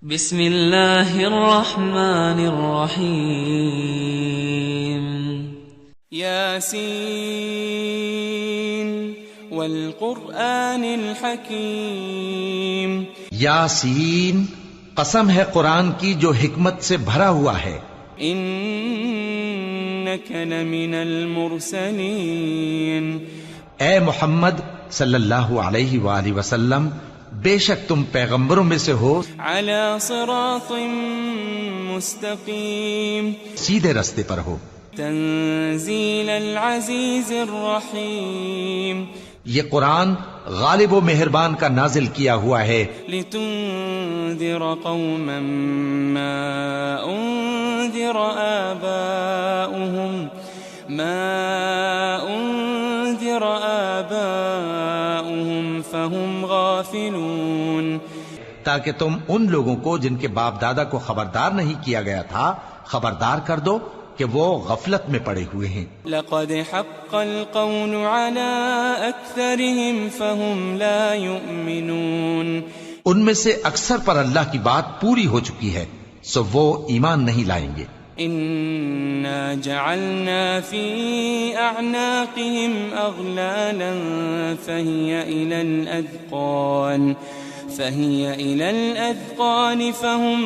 بسم اللہ الرحمن الرحیم یاسین والقرآن الحکیم یاسین، قسم ہے قرآن کی جو حکمت سے بھرا ہوا ہے. انک لمن المرسلین اے محمد صلی اللہ علیہ وآلہ وسلم، بے شک تم پیغمبروں میں سے ہو علی صراط مستقیم سیدھے رستے پر ہو. تنزیل العزیز الرحیم یہ قرآن غالب و مہربان کا نازل کیا ہوا ہے لتنذر قوما ما انذر آباؤهم فهم غافلون، تاکہ تم ان لوگوں کو جن کے باپ دادا کو خبردار نہیں کیا گیا تھا خبردار کر دو کہ وہ غفلت میں پڑے ہوئے ہیں. لقد حق القول على اکثرهم فهم لا يؤمنون، ان میں سے اکثر پر اللہ کی بات پوری ہو چکی ہے سو وہ ایمان نہیں لائیں گے. انا جعلنا في اعناقهم اغلالا فهي الى الاذقان فهم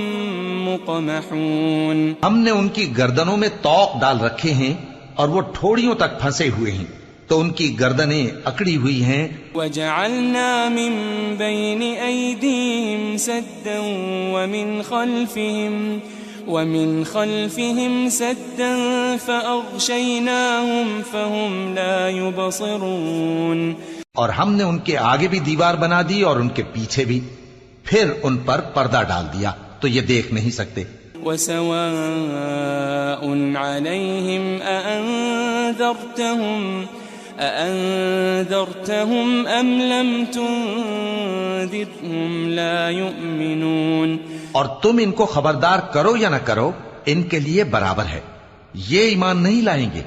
مقمحون، ہم نے ان کی گردنوں میں طوق ڈال رکھے ہیں اور وہ ٹھوڑیوں تک پھنسے ہوئے ہیں تو ان کی گردنیں اکڑی ہوئی ہیں. وجعلنا من بين ايديهم سدا ومن خلفهم سدا فأغشيناهم فهم لا يبصرون، اور ہم نے ان کے آگے بھی دیوار بنا دی اور ان کے پیچھے بھی، پھر ان پر پردہ ڈال دیا تو یہ دیکھ نہیں سکتے. وسواء عليهم أأنذرتهم أم لم تنذرهم لا يؤمنون، اور تم ان کو خبردار کرو یا نہ کرو ان کے لیے برابر ہے، یہ ایمان نہیں لائیں گے.